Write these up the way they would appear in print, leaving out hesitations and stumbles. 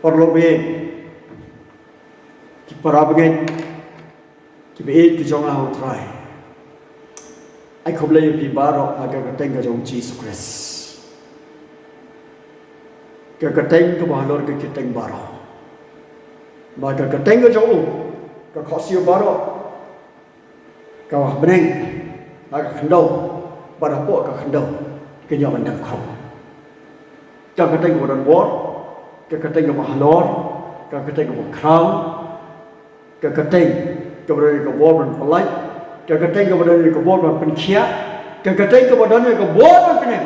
Orlobe Kiparabagain Kibate Jonah try. I could lay Pibaro, I got a tank of Jesus Christ. Kakatank of Halor Kitang Baro. But a Katanga Joe, Kakosio Baro, Kawabring, like a candle, but a pork a candle, can you have a come? Kakatank of a war, Kakatank of a Halor, Kakatank of a crown, Kakatank, Kabaraka Warren polite, Kakatank of a Warren Penchia, Kakatank of a Warren Penem,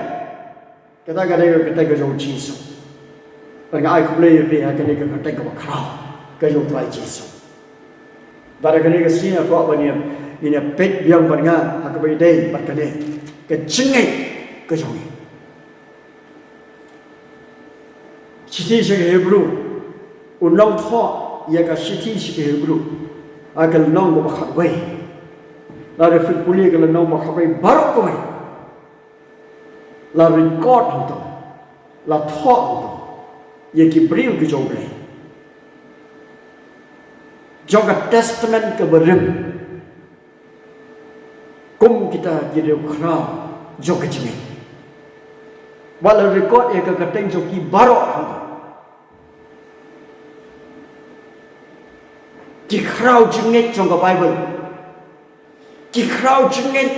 Kataka Kataka of Jesus. But I could play I can take of a crown. Kayo try Jesus. But I can see a crop in a pet young banga, a couple day, but today, get chinging, Kajoy. City Hebrew, would not talk, Yaka City Hebrew. I can know what way. Not if it will know what way, Baroque. La record, La talk, Yaki bring the job. Joga testament ke berim. Kum kita jadi kerau joga cengeng. Walau rekod ia kekateng joki barok. Ki kerau cengeng jongga Bible. Ki kerau cengeng.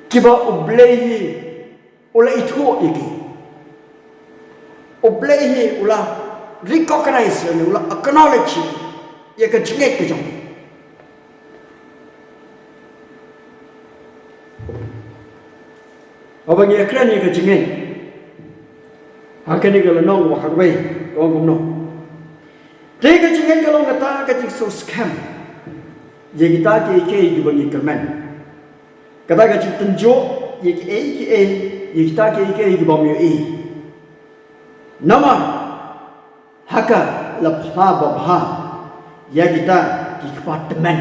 Kiba ublehi oleh itu iki. Oblehi ulah recognize ulah acknowledge ia ke jengek ke jong. Abang ia keren ia ke jengek. Akan ia kalau nong wahak way kau gum nong. Dia ke jengek kalau kata ke jeng so scam. Ia kita ke bangi kerman. Kata ke jeng tunjuk ia kita ke bami Nama haka lapha babha ya kita di departemen.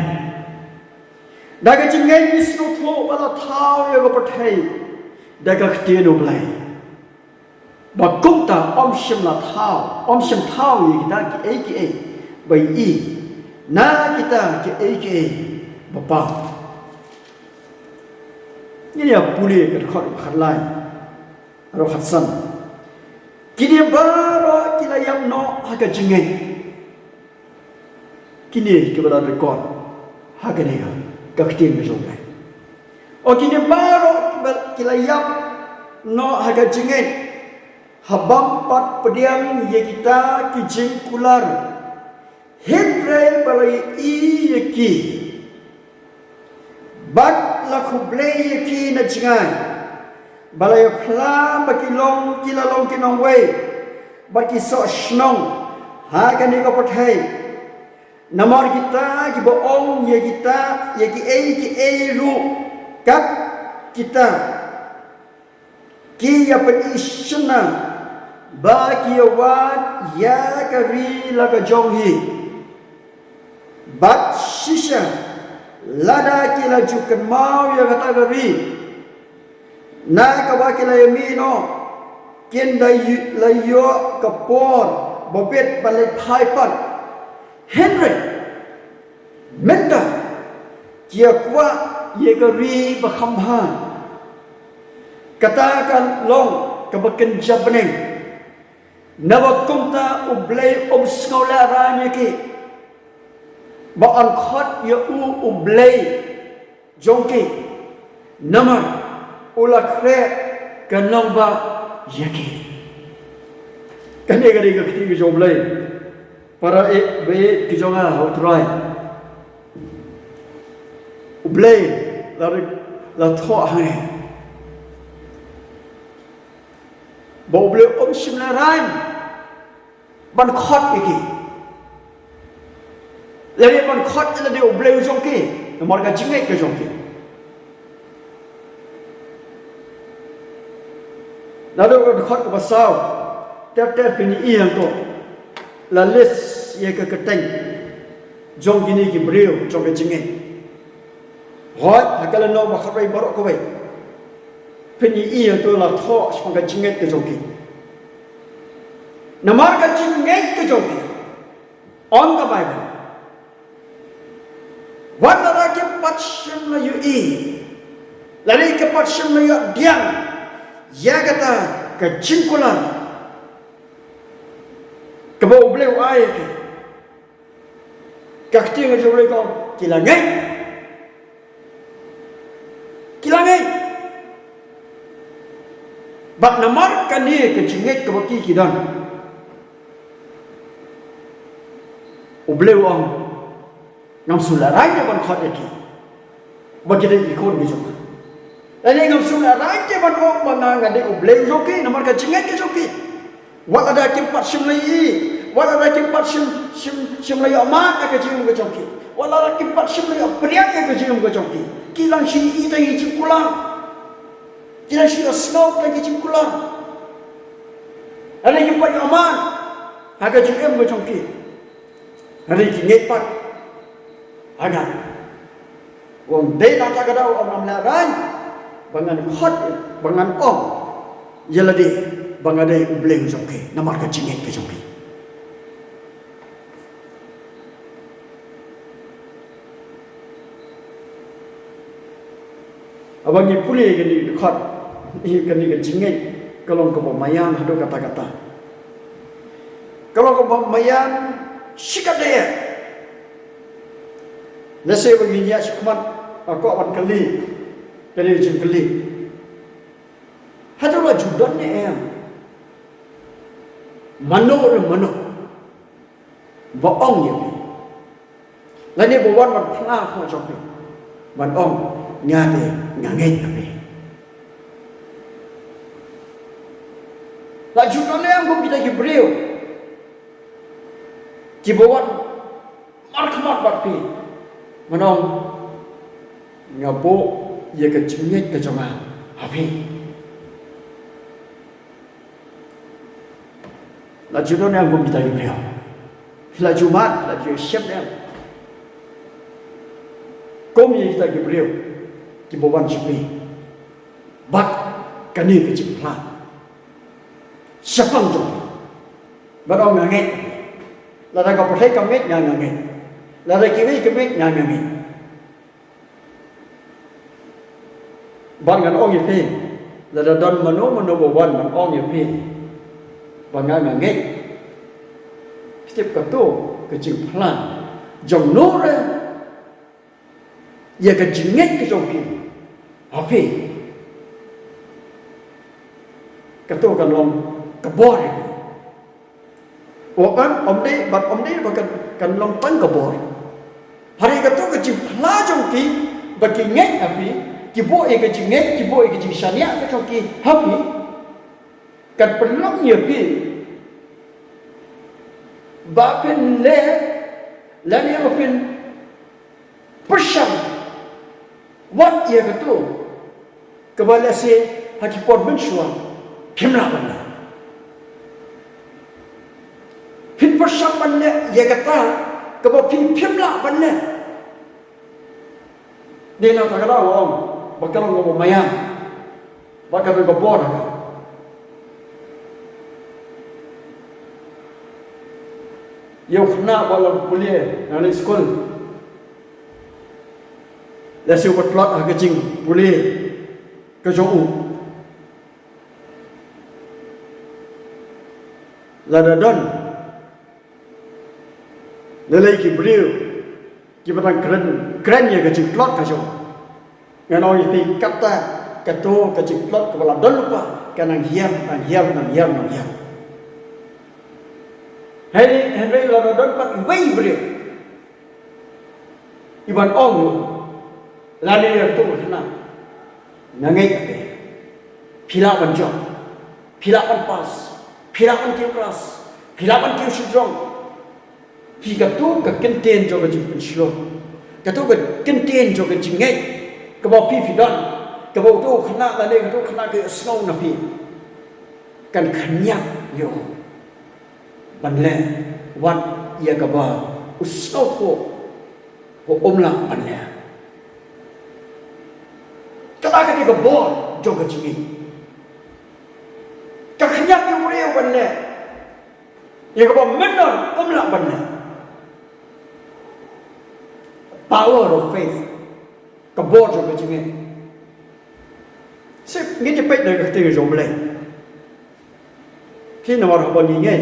Daga jengeng misno tho bala thau ya go pathai daga khtieno blai. Ba kumta omshim la thau omshim thau ya kita ki aka bai I na kita ki aka bapa. Ini ya puli ke khot khalai ro khatsan. Kini baru kita yang no harga jengeng. Kini kita rekod harga ni kaktin berjumlah. Oh kini baru kita yang no harga jengeng. Habang pat pediam ye kita kijeng kular. Henry balai I ki. Bat laku blay ki na jengai. Balai pelan bagi long kila long kinong way bagi sok snong hakan ni kau pakai namar kita ki boong ye kita ye ki ru kat kita ki ya penishna bagi wat ya kari la ka jonghi bat shisha lada kila jukan mau ya kata kari na kabakila yamino ken layo kapor bobet balai thaipan Henry menda kia kwa yegari bakhamha katakan long kabaken jabneng nawakumta ublay obskola ranya ki ba an khot ya ublay jongki namar ulah kre kanong ba yaki. Kani kani kati kijomlay para be kijonga hotrai. Ublay la tho hai. Ba ublay shimla rain ban khot yaki. Lari ban khot la de ublay jongki. Namar ka jingek ke jongki. Lalu kalau khot ke pasal, tiap-tiap ini yang tu, lalis ia ke keteng, jong gini ki beriu, jong ke jengeng. Hot, hakalan no makhabai barok kau. Peni iya tu la tho sebagai jinget ke joki. Namar ka jinget ke joki. On the Bible. What are the patshim la yu i? Lari ke patshim la yu diam. Ya kata ke jingkulan. Ke bau bleu ai ke. Các tiếng ở trong đây con chỉ là ngay bạn nằm mắt cái này cái chữ ngay cái bậc kỳ đòn ủ bleu ông ngắm xuống là rái cho bạn khó để kì bậc kia đây thì khôn cái chỗ đây này ngắm xuống là rái cho bạn ông bạn nào ngày đây ủ bleu chỗ kì nằm mắt cái chữ ngay cái chỗ kì what ada kim pat sim lai what ada kim pat sim lai amat cái chữ cái chỗ kì what ada kim pat sim lai priak cái chữ cái chỗ kì kilang si i tai chim kulang kilang si snow tai chim kulang ada kim pat aman aga chim em cái chỗ kì ada ki ngai pat aga wong dei na ta ka dau om la ran bangan khot bangan om yeladi bangadai ubleng jongke namar ka chinget ke jongke abangi puli gani khot i gani ka chinget kalong ko mayan hado kata-kata kalong ko mayan sikade nase bagi ya sikmat ako awan kali jing kali hado la judan ne em mano boong ye la ni bo wan man phla kho chok ni man ong nya de ngai ni la ju no ne am kita ki breu ki bo wan mar khmat bat pi man ong nya bo ye ka chinget ka chama ha pi là chú đó em cũng bị tay nhiều là chú mát là chú xếp em có gì tay nhiều cái bộ văn chụp đi bắt cái này cái chụp lại sắp xong rồi bắt đầu nghe là ta có thấy cầm nghe nghe là ta cái biết nghe bạn ngắn ong như thế là ta đón mà nó bộ văn mà ong như thế và ngay tiếp cả tu cái chữ plan dòng nô ra giờ cái chữ nghe cái dòng kia học gì cái tu cần lòng cái bò này ông đi và cần lòng tăng cái bò hari cái tu cái chữ plan trong kia và cái nghe học gì cái bò cái chữ nghe cái bò cái chữ sania cái trong kia học gì cần phần lắm nhiều khi ba phần lẽ này một phần persen what ia itu kebala se hakipot bensua phimla banda fin persen banda ia kata kebala phimla banda dia nak kata orang bakal ngomong maya bakal ngobor yêu khna balam kuliah nang sekolah la siu plot ha kecing kuliah ke jong la dadon lelai ki beliau ki batang keren ya kecing plot ka jong ngan oi pi kata kato kecing plot ke balam don lupa kanang hiam Henry là đón bắt vây bự, iban ong là đi được tu thế nào, ngay cái pila ban job, pila ban pass, pila ban tiêu class, pila ban tiêu strong, phi cái tu cái kinh tiền cho cái chữ slow, cái tu cái kinh tiền cho cái chữ ngay, cái bao phi đón, cái bao tu khana là đây cái tu khana cái snow na phi, cần khẩn nhắc nhiều. Banle wat ia kaba usau ho omla banle kata Aga dia kebor jong kecingin. Kekenyak yang real benar. Yang kebor benar, umlak benar. Power of faith. Kebor jong kecingin. Saya ingin jepit dari ketika jom belai. Khi nào mà bọn nghe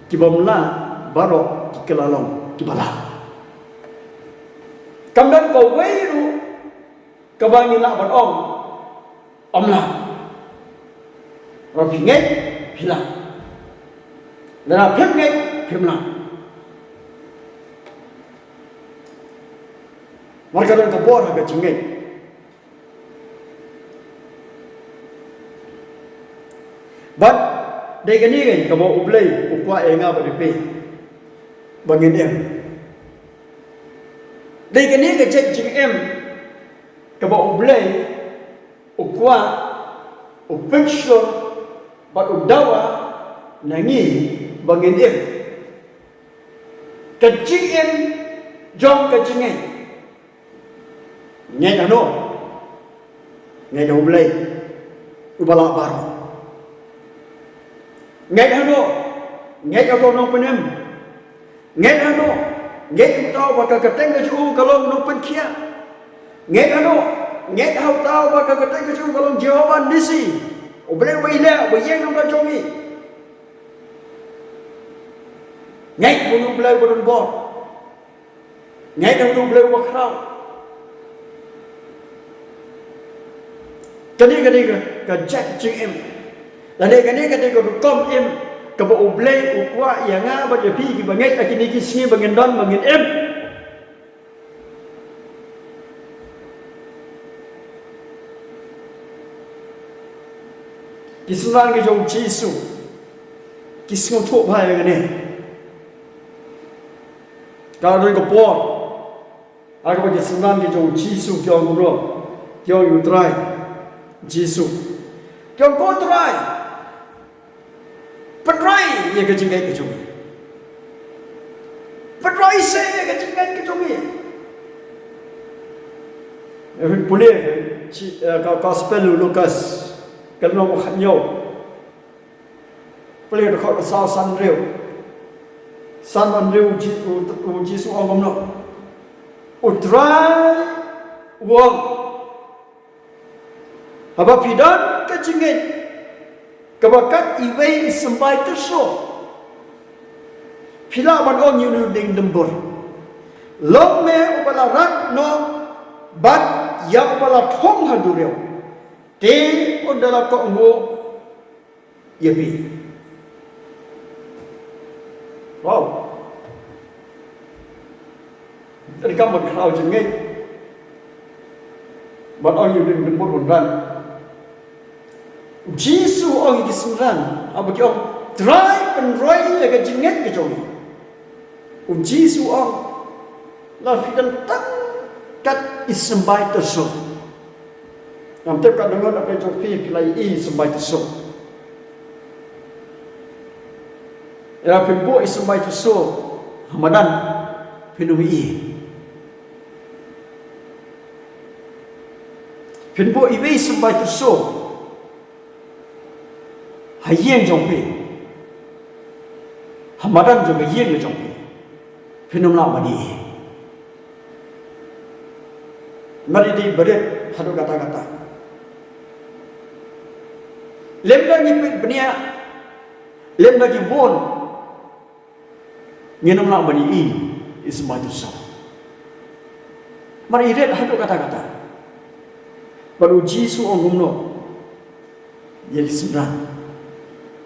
kibom la baro kilalong kibala kamdan ko weiru kabangi la ban om la rofi ngai pila dara phim ngai phim la marga dan ko bor ha chingai but they can even come out play ukwa enga ba pe bangin em they can even check ching em come out play ukwa upection but udawa nangi bangin em kaching em jong kaching em nghe nó nghe đầu play ubala baro ngay ano ngay ako nung penem ngay ano ngay tao ba kakateng ka ju kalong nung penkia ngay ano ngay tao ba kakateng ka ju kalong Jehovah Nisi oble wile bayeng nung ka jongi ngay nung blay bodon bot ngay nung blay wa kraw kani ka jack ching em Lani kani ko kom em ka ba ublay ukwa ya nga ba je pi ki bangai akini ki singi bangin don bangin em kisran ki jong Jesu kisngo tho bhai ga ne ka ro ko por aga ba kisran ki jong Jesu kyo ngro kyo yu trai Jesu kyo ko trai Pedrai ye ke jingkai ke jumi. Pedrai se ye ke jingkai ke jumi. Evin pulih ka gospel Lukas kalau mau khanyo. Pulih ko sa san reu. San man reu ji su ongom no. Utrai wong. Aba pidan ke jingkai kabakat iway isambay terso pila man on yunu ding dembur long me ubala rat no bat ya ubala thong hadureo te odala ko ngo yebi wow dari kamar krau jengai bat on yunu ding dembur bonran Jesu orang di sembilan, apa dia orang drive and ride ke jenget ke jom. Jesu orang la fidan tak kat isembai tersuk. Nam tep kat dengar apa jom pi pilai isembai tersuk. Era pimpo isembai tersuk Ramadan pinumi. Pimpo iwe isembai tersuk Hayeng jong pe, Hamadan jong hayeng jong pe, pinum la mani. Mari di berit hadu kata-kata. Lem lagi benia, lem lagi bon. Nginum la mani ismatu sa. Mari red hadu kata-kata. Baru Jesu ongumno. Jadi sembilan.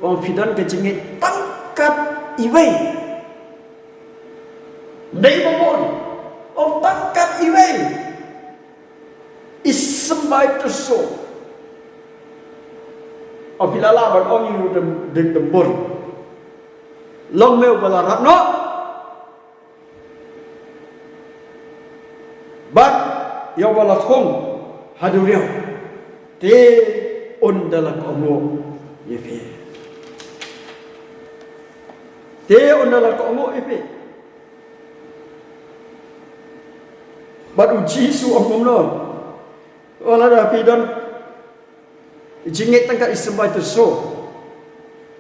Orang fidan ke jengit tangkat iway. Dai babon. Orang tangkat iway. Isembai terso. Apabila laban orang yang deng dembur. Long meu balarat no. Bat yang balat hong haduriau. Te undalak omlo yefe. Dia undang ko ngo ipi. But Jisu ông no. Ola da pidon jinget tangkat isembah tu so.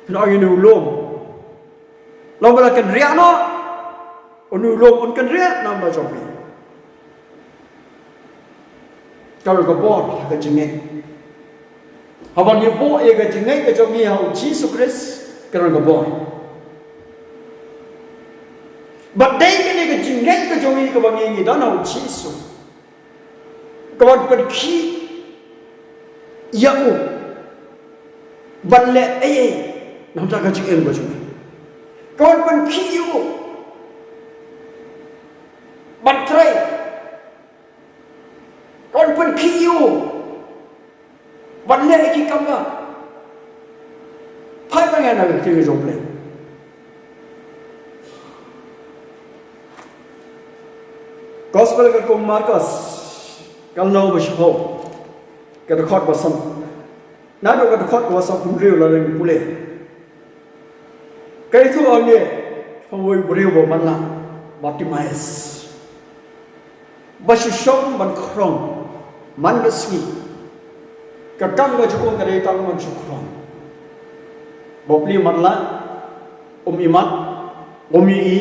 Kena ini ulum. Lalu balakan riak no. Onu ulum on kan riak nama jopi. Kalau kau bor ke jinget. Habang ye bo ye ke jinget ke jomi hau Jisu Kris kalau kau bor. But day kini ke jinget ke jomi ke bangi ni dan hau Jisu. Kau pergi ya u. Balle nam tak kacik em baju. Kawan pun kiu. Bantrai. Kawan pun kiu. Balle iki kamba. Pai pangan nak kiu jomble. Gospel ke Markus kalau bershow kita khot basam. Nado kita khot basam kumriu lalu pule. Kaya itu orang ni, pemui beriu bermana, Bartimaeus. Basyusyong man krong, man besni. Kakang ga jukong kaya tang man syukrong. Bopli manla, imat, i.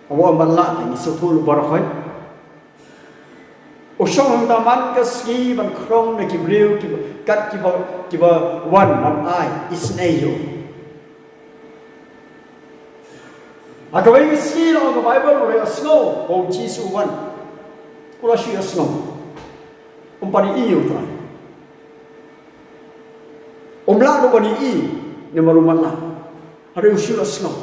Awa manla, ini sutul barakhoy. Usyong taman keski man krong na kibriu, kat kiba wan man ai, isneyo. Agawai meski lang ang Bible rin snow o Jisu wan. Kula siya snow. Umpani iyo tayo. Umlado ba ni i ni maruman lang. Hari siya snow.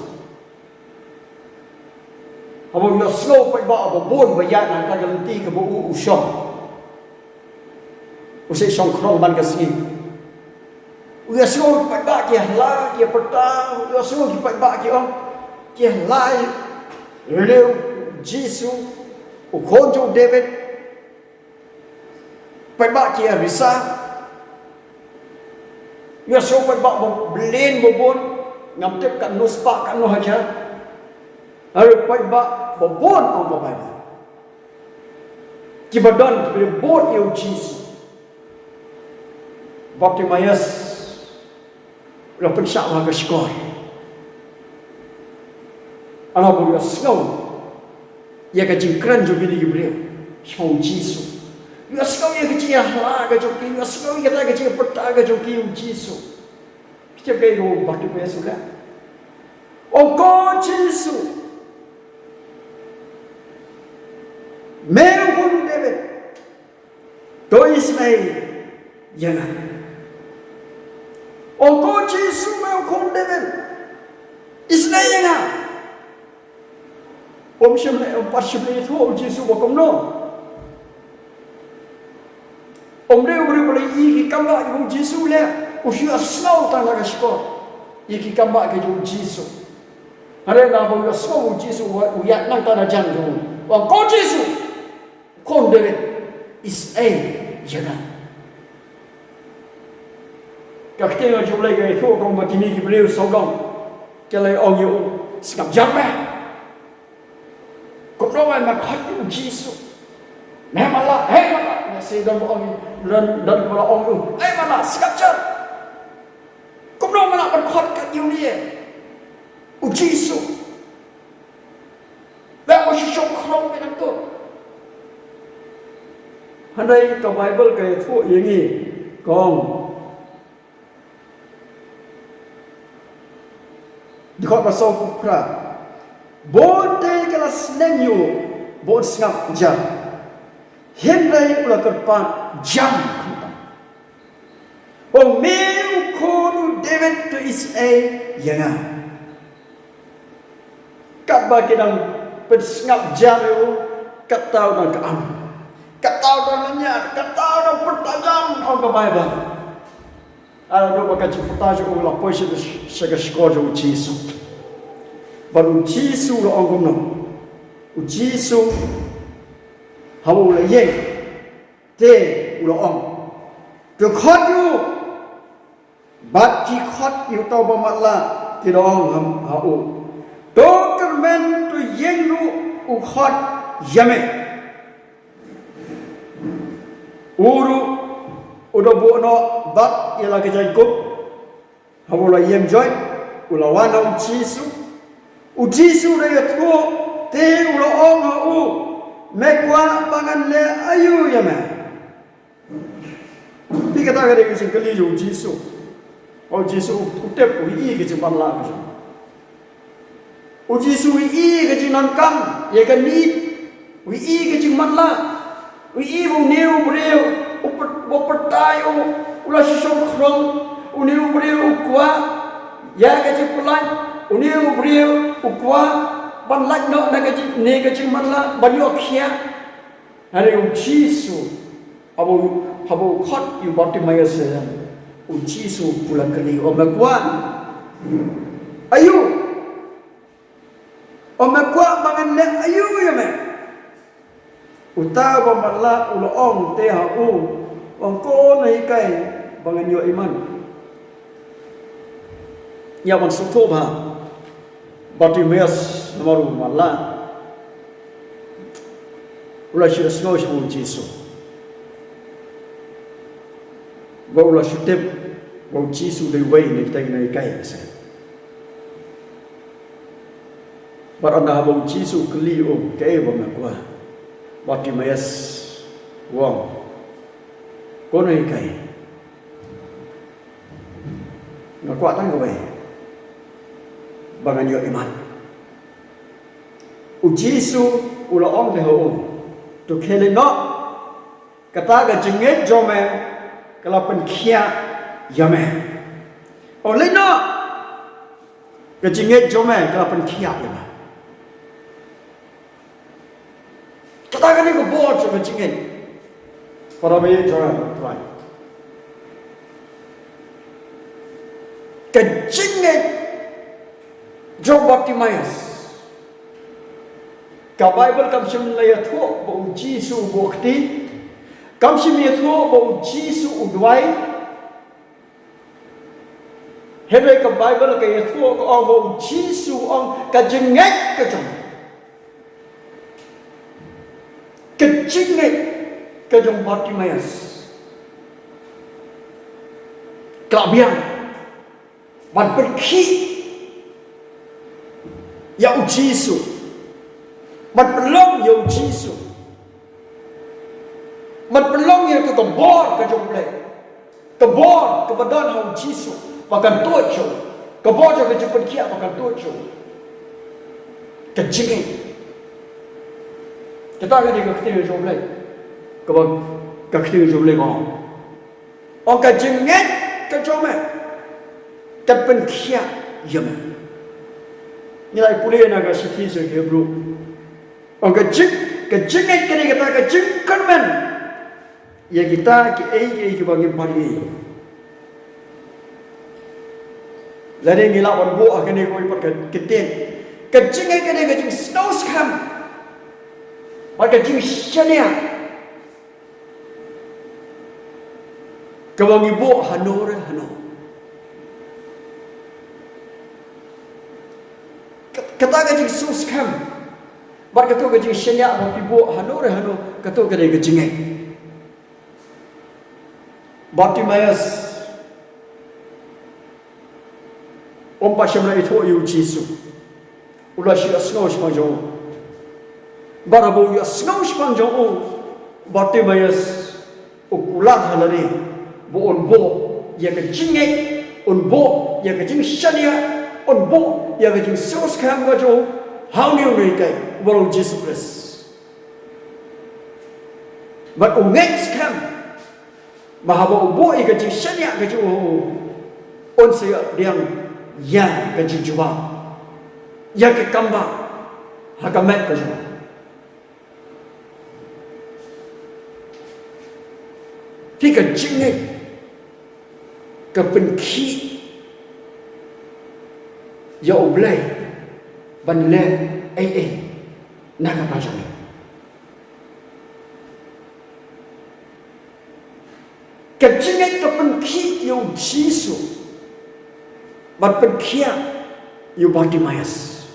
Habang yung snow pa iba ababon ba yan ang kagalanti ka buo usyong. Usay siyang krong man kasi. Uya snow pa iba kaya hala kaya pertang. Uya snow pa iba kaya que lai reu Jisu o konjo David pai ba que risa yo so pai ba blen bobon ngam tep kan nuspa kan no haja aru pai ba bobon on ba bai ki badon be bot eu Jisu Bartimaeus lo pensava que escolhe Anak boleh snow, ia kecil keren juga di Gabriel, snow Jisu. Ia snow ia kecil lah, kecil ia snow ia tak kecil peta kecil Jisu. Kita kaya lo batu biasa lah. Oh God Jisu, meu pun David, to Ismail, jangan. Oh God Jisu meu pun David, Ismail jangan. Om Parshibli itu Om Jisu bakom no. Om dia boleh iki kamba Om Jisu le. Usia snow tang laga skor. Iki kamba ke Om Jisu. Hari na bo snow Om Jisu uyat nang tanah janju. Om ko Jisu. Kon David is a jana. Kakte jumlah ke itu kong bakini ki beliau sogong. Kelai ong yu skap jambe. Kau mà khát Ông Giêsu, mẹ mà là, hey mà là, mẹ xây đơn ông lần mà là ông luôn, hey mà là scripture, kau mà là mình khát cái điều này, Ông Giêsu, đang có sự sống không với năng tốt. Hôm nay cái Bible cái thuốc gì nhỉ, còn di khot pasal kupra. Bote kelas nenyo, bod sengap jam. Henry ulah kerpan jam. Oh meu konu David tu is a yana. Kat bagi dang pensengap jam itu kat tahu dan keam. Kat tahu dan lenyap, kat tahu dan pertajam orang Bible. Ada dua baca pertajam ulah pois itu sebagai sekolah Jisu. Baru Jisu lo orang guna, Jisu hamu le ye, te ulo orang, kekhat you, bat kekhat you tahu bermakna tidak orang ham hau, to kermen tu yeng lu ukhat yame, uru udah buat bat ialah kejai kup habola yem joy ulawana ujisu dia tu te ulo ong u mekwa bangan le ayu ya me pi kata kare ke singkali ujisu utep ui ke jemban la ke ujisu ui ke jinan kam ye kan ni ui ke jemban la ui bu neu breu upertai ula sisong krong uneu breu ukwa ya ke jepulan uneu breu ukwa ban lak no na ke ne ke jemban la ban yo khia hari ujisu Habo khot yu bati maya sedan ujisu pula kali omakwa ayu omakwa bangan le ayu ya me utawa malla ulo ong te ha u ong ko nei kai bangan yo iman ya man sukto ba bati mayas namaru malla ula shi asno shi ujisu bau la shutep bau jisu dei wei nei tai nei kai se barana bau jisu kli o ke ba ma kwa bati mayas wong ko nei kai na kwa tang wei bangan yo iman u jisu ula ong de ho to kele no kata ga jinget jome kalau penkia yame oleh no kejinget jome kalau penkia yame katakan ni ko bot so kejinget para be tuan kejinget jobati mayas ka bible kam sim laya tho bo jisu bokti kam sim ye tho bo jisu udwai hebe ka bible ka ye tho ko bo jisu ong ka jinget ka jong ka jinget ka jong bati mayas klabiang ban perki ya jisu ban pelong ya jisuมันเป็นล่องอย่างกับบ่อนกระจงเลยกับบ่อนกับบ้านเฮาจีสุประกันตัวโจกับบ่อนจะเป็นเขี้ยประกันตัวโจกับจริงจะต้องกันดีกับที่โจเลยกับบ่กับที่โจเลยก่อนเอากับจริงเงี้ยกับโจไหมกับเป็นเขี้ยยังไงนี่ไอ้ผู้เลี้ยงนะกับสิทธิเสรีบรูเอากับจริงเงี้ยกันดีกับตากับจริงกันมันya kita ke bagi pari lari ngila on bo akane koi par keten kajing kene kajing snow scam maka jing shania kawangi bo hanore hano kata kajing snow scam maka to kajing shania bo hanore hano kato kene kajing Bartimaeus ompa shamla itho yu jisu ula shi asno shmanjo barabo yu asno shmanjo o Bartimaeus ukula halare bo on bo ya ka jinge on bo ya ka jing shania on bo ya ka jing sos kam ga jo how do you kai bo Jesus Christ but on next come Mahabo bo ika jing shania ka ju on se diang ya ka jing juba ya ka kamba hakamet ka ju thi ka jing nei ka pen khi ya oblai ban le ai na ka pa jang kejinget ke penki yu jisu bat penkia yu Bartimaeus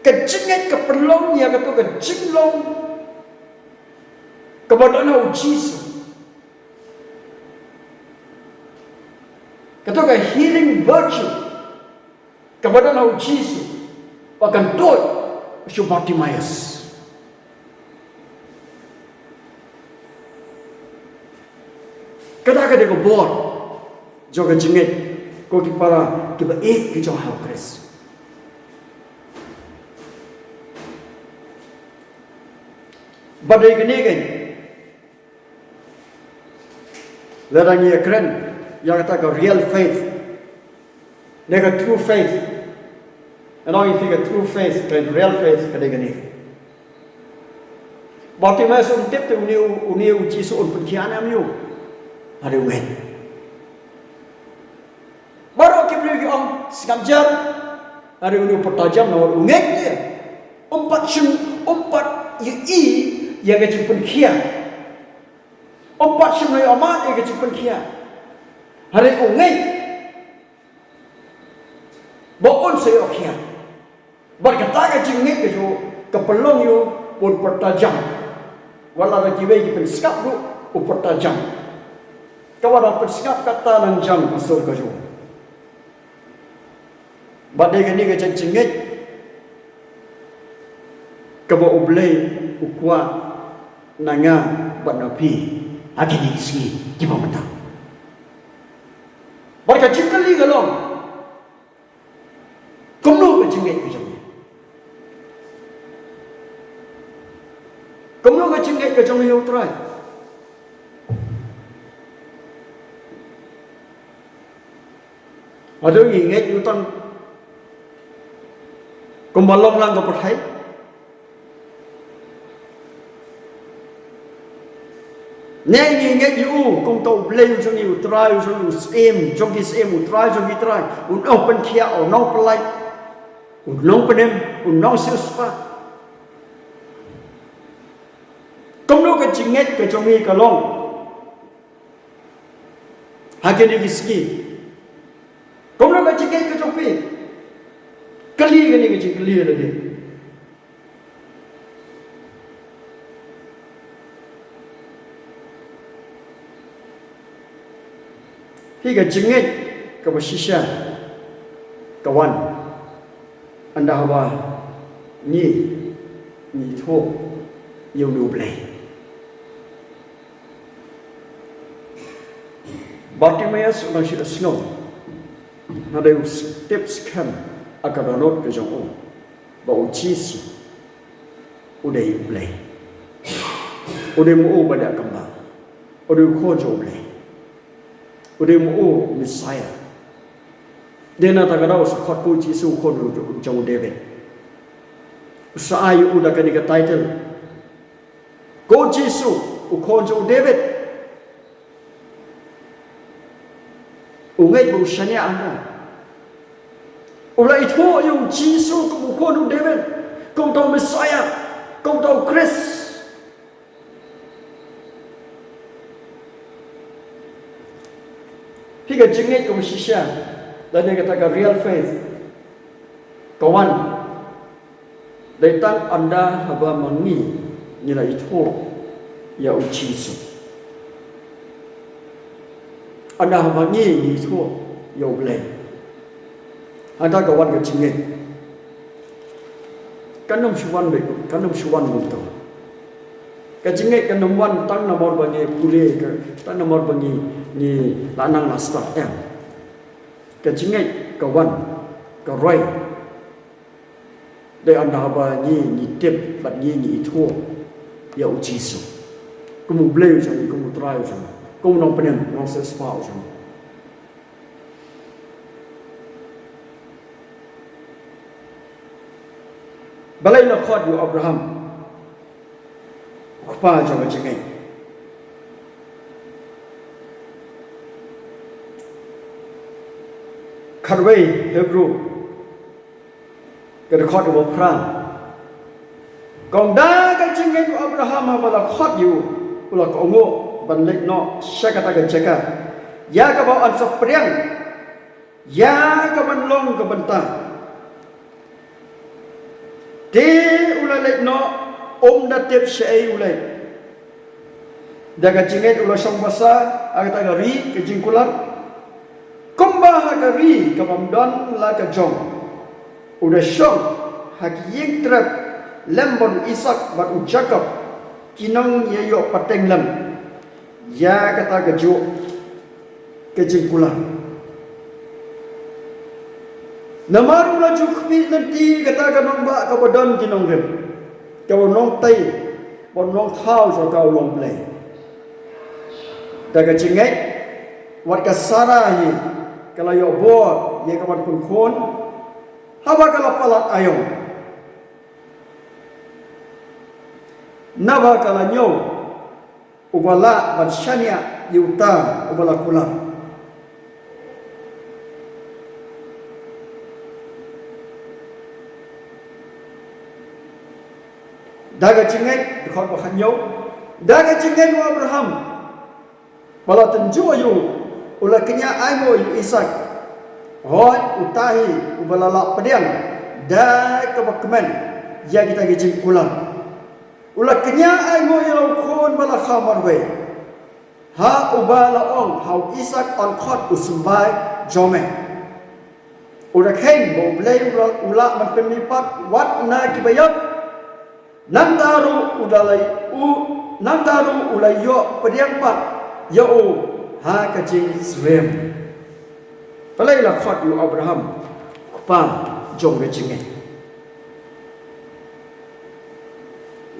kejinget ke pelong ya ke tu ke jinglong kepada nau Jesus. Ketika healing virtue kepada nau Jesus akan tot si Bartimaeus. Kadang-kadang ko bor joga jengit ko kipara kiba ek ki jo hau Chris. Badai kenegen ladang ye keren yang kata ko real faith nega true faith and all you think a true faith and real faith kadang-kadang Bartimaeus tip tu uniu Jesus pun kian amiu ada umat. Baru kita pergi orang sekejap ada uniu pertajam nawar umat dia. Empat yang kecipun kia. Empat naik amat yang kecipun kia. Hari umat bokon saya kia. Berkata kecingit kejo kepelong yo pun pertajam. Walau kibai kita skap tu pertajam. Kau ada persikap kata nang jam pasal kau. Badai kini kecing cengit. Kau oblay ukwa nanga banapi. Akhirnya isi kita menang. Berkecing kali galong. Kamu kecingit kecing. Kamu kecingit kecing yang terai. Ada yang ingat yutan kumbalong lang kepercayaan. Neng ingat you kung tahu beli ujung you try ujung sem jogi sem try unong penkia unong pelai unong penem unong siuspa. Kamu kecingat kejongi kalong. Hakini kiski. Kamu nak cakap ke copi? Kali ni kecik kali lagi. Hingga jengit ke bersisya kawan anda hawa ni tu yang nublai. Bartimaeus orang sudah snow. Nada tips kan akan download ke jauh, bau cheese, udah play, udah mau pada kembang, udah kojo play, udah mau Messiah. Dia nak tak tahu sekat ku cheese kojo jauh David. Saya udah kena ke title, ko cheese kojo David. Ungai berusianya anda. Oleh itu yang Jesus kemudian David, kau tahu Messiah, kau tahu Chris. Tiga jengit kau sisya dan dia katakan real faith. Kawan, datang anda haba mengi nilai itu ya Jesus. Anda habangi ni tu yo boleh. Anda kawan kecingin. Kanum suan beku, kanum suan muto. Kecingin kanum wan tang nomor bagi pulih ke, tang nomor bagi ni lanang nasta ya. Kecingin kawan keroy. Dia anda habangi ni tip bagi ni tu ya ujisu. Kamu boleh jadi, kamu try jadi. Kau nak penem, nak sesuatu macam. Balai nak khot you Abraham. Apa jangan cakap. Karway Hebrew. Kita khot you Abraham. Kau dah kacingin you Abraham apa khot you, ulah kau ngok. Banlek no saya kata cakap ya ke bawah ansop priang ya ke banlong ke bentang de ulai lek no datip syai ulai Daga jinget ulah syong basa agak tagari ke jingkular. Kumba hagari ke mamdan la ke jong. Udah syong hagi ying trap lembon Isak bat u Jacob kinong yayo pateng lem. Ya kata keju ke jingkular. Namaru laju kpi nanti kata kanong ba ka badan kinong rem. Kau nong tay, bon nong thao so kau long play. Daga jingai wat ka sara hi kala yo bo ye ka wat pun khon hawa kala palat ayong. Naba kala nyo ubala bat syania yuta ubala kula. Daga jingai dekat bahan yo. Daga jingai wa Abraham. Bala tenju yu ula kenya aigo yu Isak. Hoi utahi ubala la pediang da ke bakmen ya kita gijing kulan. Ula kenya aigo yu khon bala khamar we. Ha ubala ong hau Isak on khot usumbai jome. Ula khen bo blei ula man pemipat wat na kibayat. Nandaru ulai yo pediang pat yo ha kajing srem. Palai la khot yu Abraham pa jong kajing.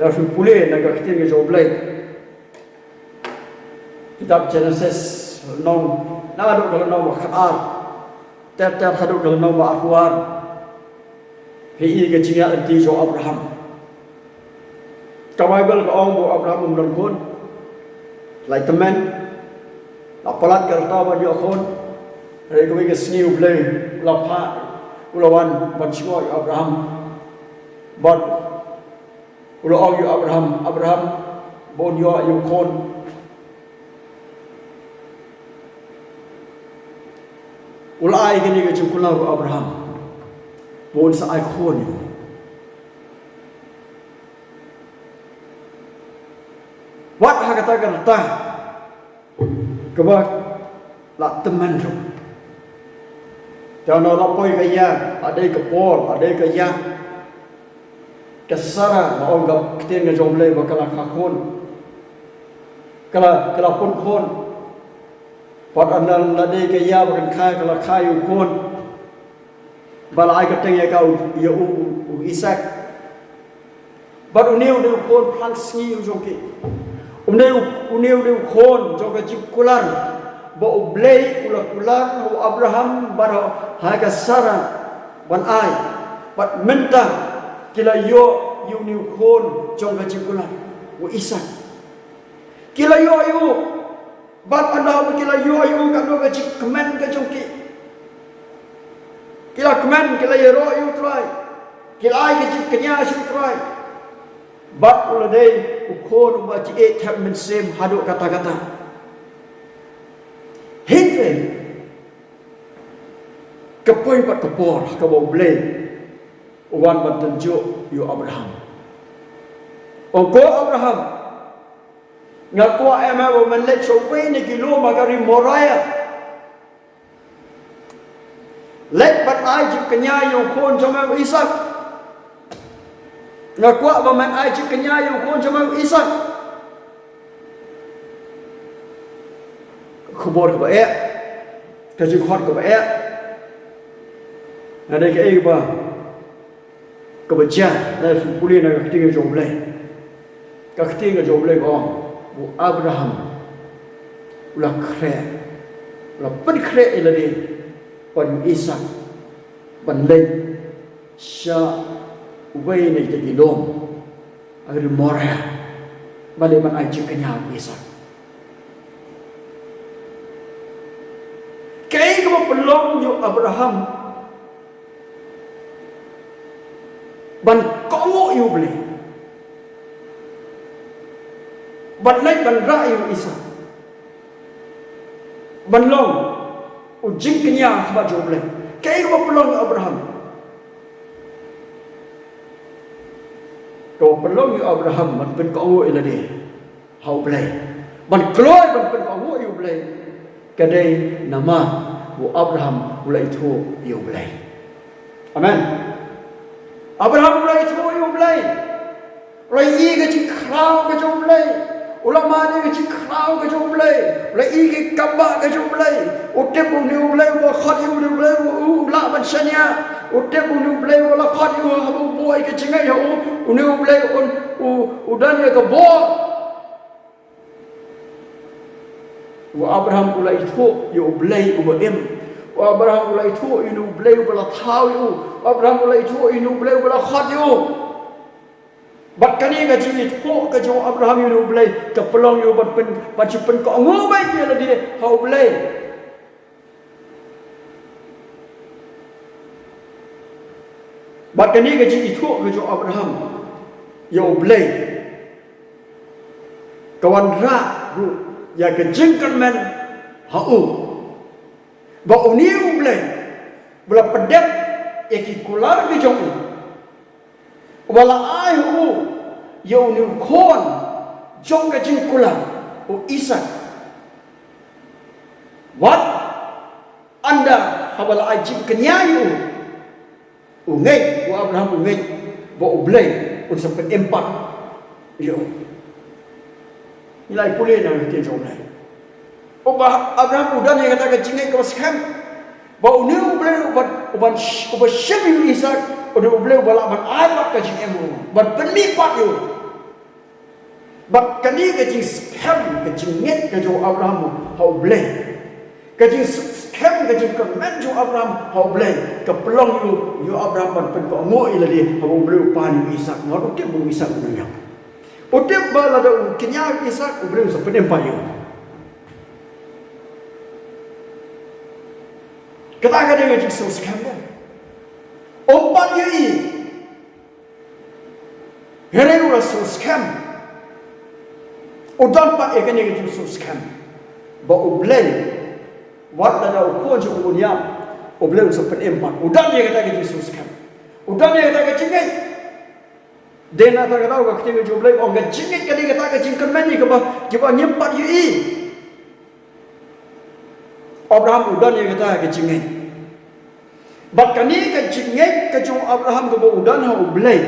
La fu pule na ka kitin ge joblai. Kitab Genesis nong na adu kalau nong khaar. Tap hadu kalau nong akhwar. Hei kajing ya anti jo Abraham. Bible ko ong bo Abraham umron kon lai temen la palat kal ta ba yo kon re ko ke sniu ble la pha ulawan ban chimo Abraham but ulo ong yo Abraham bon yo yu kon ulai gini ke chukula Abraham bon sa ai kon yo. Wat kata kata kebak la teman tu. Jangan nak poi kaya, ada kepor, ada kaya. Kesara mau gap kita ni jomlei bakal kakon. Kala pun kon. Pat anal ada kaya bakal kala kayu kon. Balai keteng ya kau ya Isak. But uniu dia kon plang sni ujongki. Uneu khon joga jikular bo ublei kular Abraham bar haga Sara ban ai bat menta kila yo uneu khon joga jikular wo Isak kila yo bat anda kila yo kan do gajik kemen ka jongki kila kemen kila yo try kila ai gajik kenya shu try bat uladai ukon ubaci tap men sem haduk kata-kata. Hingga kepoi bat kepor kebau blei uwan bat tunjuk yu Abraham. Ongko Abraham ngaku ema bo menlet sowe ni kilo magari moraya. Let bat ai jip kenya yu kon sama Isak. Ngaku ba man ai chi kanya yu kon sama Isak. Khobor ba e. Ka ji khot ba e. Na dai ke ba. Ka ba ja na fu puli na ka tinga joblai. Ka tinga joblai ko bu Abraham. Ula kre. Ula pen kre ila di pan Isak. Ban lei sha ubay na itagilong ang remorya baliman ay kanya Isak. Kaya ka mapalong yung Abraham ban kongo yung beli ban lay ban ra yung Isak ban long ujing kanya sa yung beli kaya ka mapalong yung Abraham. Kau perlu Abraham man pen kau ila dia hau play มันกล้วยมันเป็นของงูอยู่เลยก็ได้นามาบุอับราฮัมบุไลทูอยู่เลยอาเมนอับราฮัมบุไลทูอยู่เลยไรอีก็จิคราวก็จบเลยอุลามานี่ก็จิคราวก็จบเลยไรอีก็กับบะก็จบเลยอุตเตบุนิวเลยว่าขัดอยู่นิวเลยว่าอุลาบันเชนียอุตเตบุนิวเลยว่าขัดอยู่ฮับบุยก็จิงไงอยู่อุนิวเลยอุดานี่ก็บัวว่าอับราฮัมอุไลทูอยู่เลยอุบเอ็มว่าอับราฮัมอุไลทูอยู่เลยอุบละเท้าอยู่อับราฮัมอุไลทูอยู่เลยอุบละขัดอยู่บัดกันนี้ก็จีโฮก็จะอับราฮัมอยู่เลยกับปลองอยู่บัดเป็นปัจจุบันก็งูไปเยอะเลยเขาเลยบัดกันนี้ก็จีโฮก็จะอับราฮัมอยู่เลยกวันระรู้อยากจะจึงกันมันหาบ่อุนี้เลยบลาประเด็นอยากกิคุลาร์ก็จะวลาไอ้หูโยนิวคนจงกระจิงกุลาอุอิสักวัดอันดาฮาวลาไอจิงกันยาอยู่อุเงยว่าอับราฮัมอุเงยว่าอุเบลย์อุสเป็นเอ็มปัตอยู่นี่ไล่พูดเล่นอะไรที่จงเลยอุบอับราฮัมอุดันyang kataจิงเงยก็สแคมว่าอุนิวเบลย์อุบเชมิอิสักudah boleh balak ban ayat ke jing emu ban penipat yo bat kani ke jing scam ke jing net ke jo Abraham hau boleh ke jing scam ke jing komen jo Abraham hau boleh ke pelong yo Abraham ban pen ko ngo ila dia hau boleh upani Ishak ngor ke bu Ishak dunia udah bala da kenya Ishak boleh sa penempa yo kata ke jing scam dia Ompat yui, here you are so scam. Udan pak ikan yang itu so scam. Bawa ublay, wat ada ukun je unyam, ublay usah penempat. Udan yang kata itu so scam. Udan yang kata cingit. Dena tak tahu kau cingit ublay, orang cingit kali kata cingkan mani kau nyempat yui. Abraham udan yang kata cingit. Bat kani ke jingek ke jong Abraham ke udan ha ublay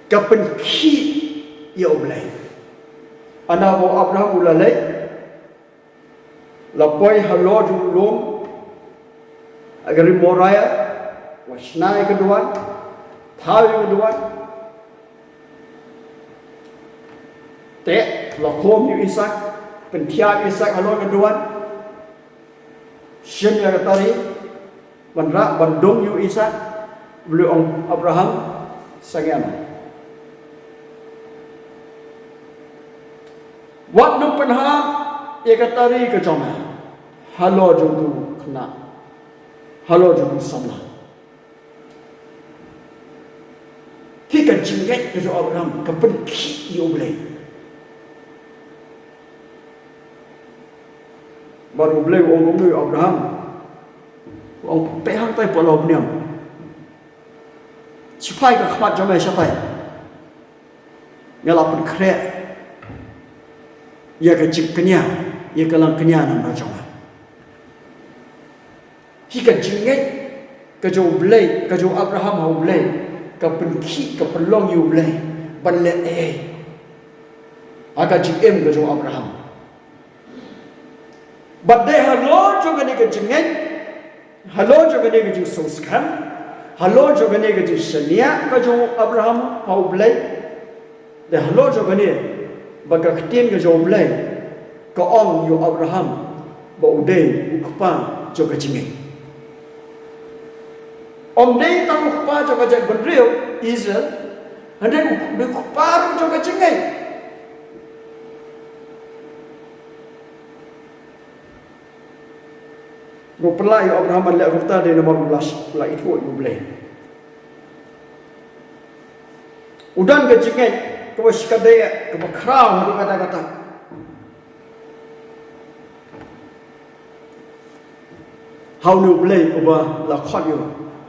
ke penki ya ublay ana bo Abraham ulalay lapoi halo julum agar moraya wasnai keduan thawi keduan te lakom yu Ishak pentia Ishak halo keduan syen ya tari Bandra bandung yu Ishak beli orang Abraham sangiana. Wat nu penham ia katari ke joma. Halo jumtu kena. Halo jumtu samla. Kita jingget ke Abraham kepenki yu boleh. Baru boleh orang yu Abraham ông bé hăng tay bỏ lộp niệm chỉ phải cái khát cho mày sao tay nghe là phần khẽ giờ cái chụp cái nhà giờ cái làm cái nhà nằm ở trong này khi cái chữ nghe cái chỗ play cái chỗ Abraham hậu play cái phần khí cái phần long yêu play ban lệ cái chữ em cái chỗ Abraham bật đây hà lố cho cái này cái chữ nghe Halo jo gane ke ju soskam halo jo gane ke ju shania ka jo Abraham hau blai de halo jo gane baga ktien ke jo blai ka ong yo Abraham ba ude ukpa jo ka jinge om dei ta ukpa jo ka jak bandrio Israel ande ukpa jo ka jinge Rupanya Abraham adalah kota di nomor 12 pula itu boleh. Udan ke jinget ke wasikadaya ke bakrau hadu kata-kata. How nu boleh ubah lakon yo,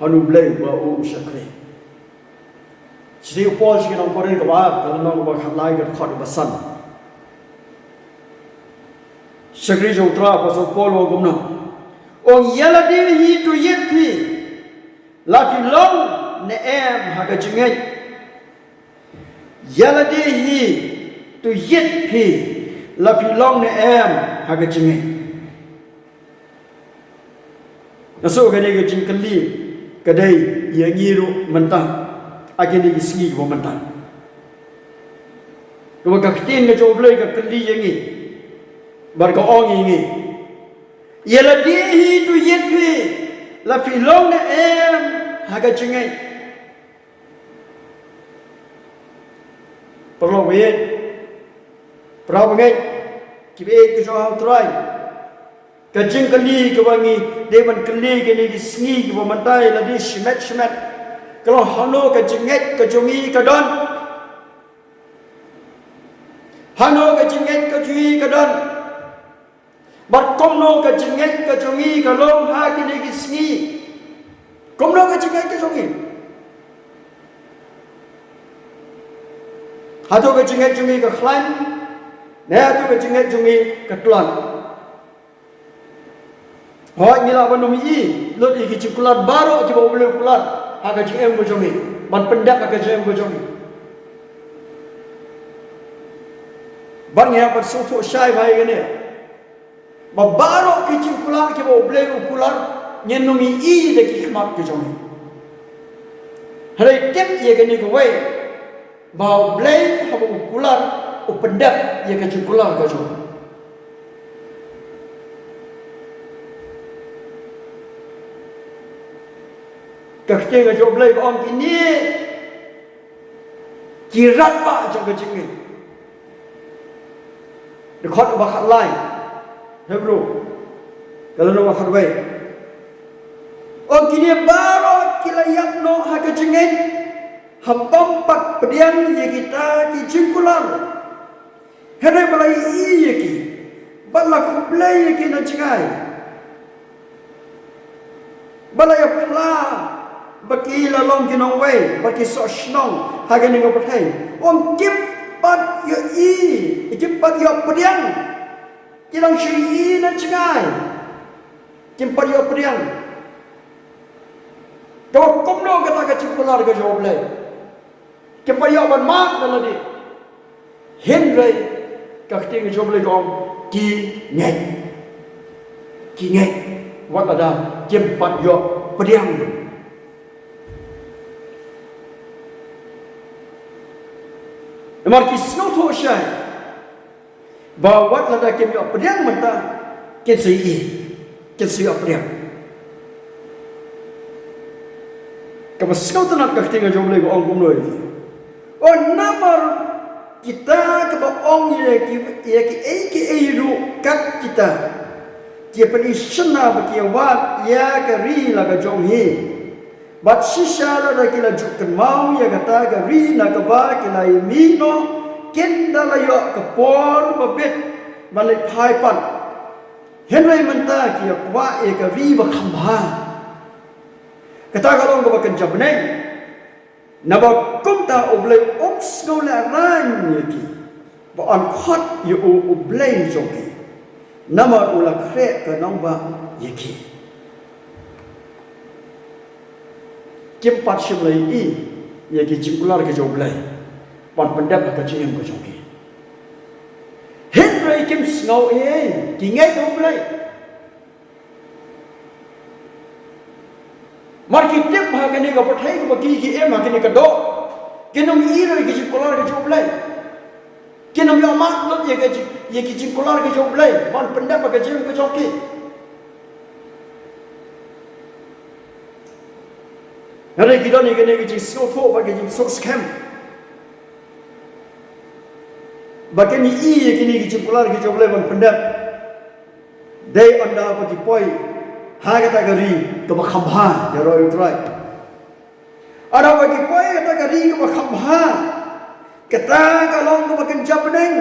how nu boleh ubah usyakri. Jadi Paul sih nak korek ke bawah, kalau nak ubah khalai ke khot basan. Sakri Jotra Pasal Paul Wagumna Ong Yaladi Hi to Yet Pi Laki Long Ne Em Haga Jingai Yaladi Hi to Yet Pi Laki Long Ne Em Haga Jingai Naso Gani Ga Jinkali Kadai Yangiru Mentang Agani Gisni Go Mentang Kau kaktin ke joblay ke keli yangi, barka ong yangi. Ialah dia hidu yetpi, lapi long ne em haga cengai. Perlu wait, perlu bangai, kibe ke jauh terai. Kacing keli ke wangi, dewan keli ke ni gisni ke pemantai ladi semet. Kalau hano ke cengai ke jongi ke don. Hano ke jinget ke jui ke don, bat komno ke jinget ke jongi ke long ha ke lagi sengi, komno ke jinget ke jongi, hatu ke jinget jongi ke klan, ne hatu ke jinget jongi ke tuan. Hoi ngila banumi i, lot iki cikulat baru coba boleh kulat, agak jingem ke jongi, bat pendak agak jingem ke jongi. Banyak bersuatu syai baik ini. Babarok kecil kular kita boleh ukular nyenumi i deki khmat ke jongi. Hari tip ia kini kawai bau boleh habu ukular upendap ia kecil kular ke jongi. Kakek ke jongi boleh orang kini kirat pak jongi jengi. Dekat bakat lain, hebro. Kalau nak bakat baik, oh kini baru kita yang no haga jengin, hampampak pedian ye kita di jengkular. Hari balai ye ki, balak kublai ye ki nak jengai, balai apa? Bagi lalong kinong way, bagi sok snong haga ni ngopatai. Om kim pat yo ikimpat yo pediang kilang syai na cengai kimpat yo pediang kau komno kata ka cikular ka joble kimpat yo ban mak daladi henre ka ting joble ko ki ngai wat ada kimpat yo pediang Namar kisno tu syai, bawa lada kami operiang mentah, kensi operiang. Kamu sekau tu nak tinggal jom lagi orang kumno ini. Oh namar kita kepada orang yang ru kat kita, dia pergi sana bagi awak ya kari laga jom he. Bat sisa la kila jukan mau ya kata ka rina ka ba kila imino kenda la yo ka por babet balik thai pan henry menta ki kwa e ka ri ba khamba kata ka long ka ba kan jabneng na ba kumta oble ops go la ran ki ba an khot yu oble joki nama ula kre ka nong ba yeki Kimpat syumlai i ia ki jingkular ke joblai pan pendap ka jingem ke joki henry kim snow tingai joblai marki tip ha kani ka pathai ko ki em ha kani ka do kinum i ro ki jingkular ke joblai kinum yo mak lot ye ki jingkular ke joblai pan pendap ka jingem ke joki Hari kita ni kena kerja soto bagi kerja sok scam. Bagi ni kini kerja pular kerja boleh pendap. Day anda bagi poi harga tagari ke bakhamha jaro utrai. Ada bagi poi tagari ke bakhamha. Kata kalau ke bakan jabneng.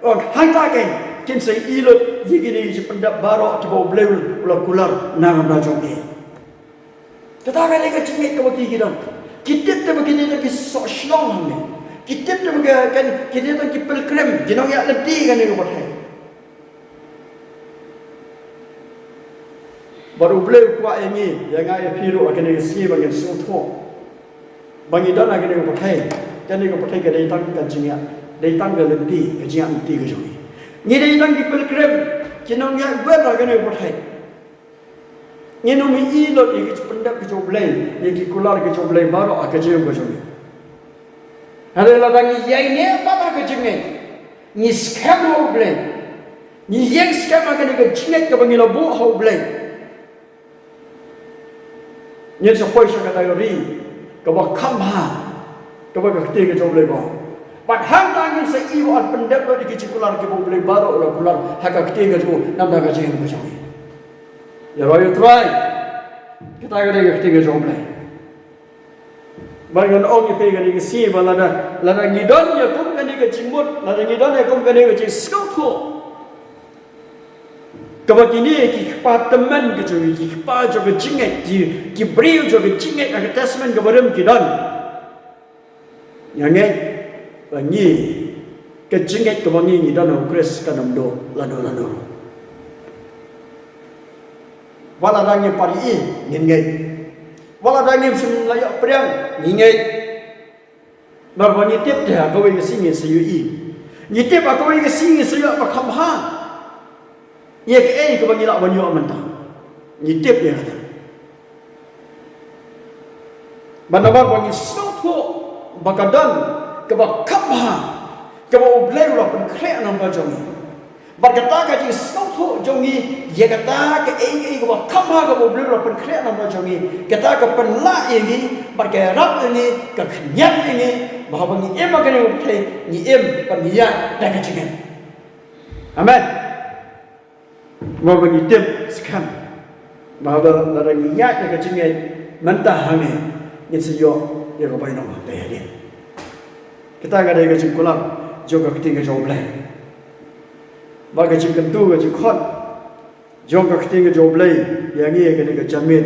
Oh hangta ke kin sai ilot kini kerja pendap baru ke boleh ular kular nang rajongke. Tetapi mereka cengit ke bagi kita. Kita tu begini tu kisah slong ni. Kita tu begini kan kita tu kipel krem. Jenang yang lebih kan ni kepada. baru boleh kuat ini yang ai piru akan ngisi bagi suatu bagi dan akan ngapa thai jadi ngapa thai ke dai tang kan jinga dai tang ke lenti ke jinga lenti ke joi ni dai tang di pilgrim kinong ya ber akan ngapa thai ni no mi ilot iki pendak ke joblay ni ki kular ke joblay baru akan jeu ke joi ada ladang yai ni apa ke jinga ni scam ho blay ni yang scam akan ke jinga ke bagi labu ho blay nhân sự quay sang cái này rồi cái bậc khăm hà cái bậc cái tiền cái chỗ lấy vào bạn hàng ta nhân sự yêu ăn bên đất đó thì cái chuyện kular cái bộ lấy bao rồi kular hay cái tiền cái chỗ nằm đó cái chuyện cái chỗ giờ rồi try cái ta cái này cái tiền cái chỗ lấy bạn cái ông như cái gì mà là người đó như cũng cái này cái chuyện một là người đó này cũng cái này cái chuyện scout thôi kalau kini kita teman kita kita juga jingat kita beri juga jingat akan testament kepada kita yang ni ke jingat kepada ni dan Kristus kan amdo lado wala dangnya pari ngingai wala dangnya sem layak priang ngingai berbani tip dia kau ini singi sayui ni tip aku ini singi sayu makam ha ia ke ke bagi nak banyak mentah. Ni tip dia kata. Banabar bagi suatu bakadan ke bakapha ke oblay ro pen kre nam ba jongi. Bakata ka ji suatu jongi ia kata ke ke bakapha ke oblay ro pen kre nam ba jongi. Kata ke pen la ini barkerap ini ke nyat ini bahawa ni em akan oblay ni em pen ya dah ke jingan. Amen. Mau bagi tip scam, bahawa orang niat yang kecingin mentah hangi, ini sejuk dia kau bayar nama bayar dia. Kita ada yang kecing kulang, juga ketinggal jauh belai. Bagi kecing kentu kecing khot, juga ketinggal jauh belai, yang ini yang kena jamin.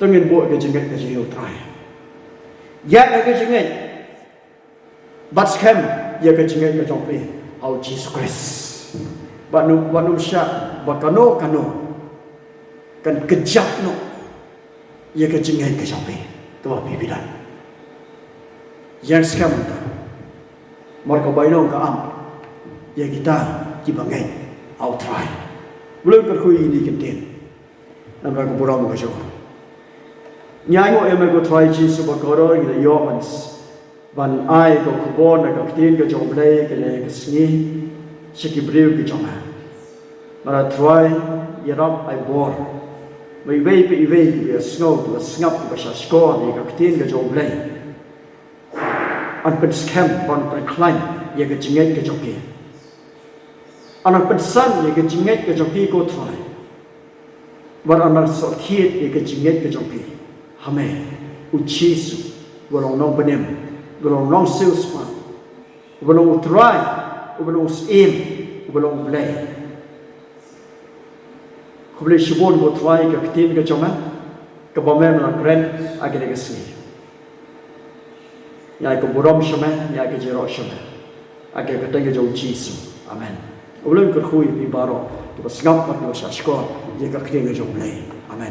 Tengin buat kecing kecing utrai. Ya yang kecingin, but scam yang kecingin kecing belai, au Jesus Christ. Manusia bakano kan kejap no ia kejingai ke sampai tu bibidan yang sekarang tu mereka bayar ke am ya kita dibangai outry belum kerhui ini kenten nampak buram ke jauh nyanyi yang mereka try Jesus bakaro kita yomans ban ai ke kubon ke keten ke jauh belai ke sini Sekibriu ke joma, mara try yerap ai bor, mai wei pe wei ke snow ke ngap ke sashko ni ke tin ke joblay, an pen scam ban pen climb ye ke jinget ke joki, an pen san ye ke jinget ke joki ko try, bar an so kiet ye ke jinget ke joki, hame uchisu, bolong nong benem, bolong nong salesman, bolong try. Ubelong aim, ubelong belai. Kau boleh shibon kau try ke ketin ke cuma, ke bawah mana grand agak agak sini. Ya ke buram cuma, ya ke jerok cuma. Agak ketin ke jauh Jesus. Amen. Ubelong kerhui di baru, tu pas ngap macam macam sekolah, ya ke ketin ke jauh belai. Amen.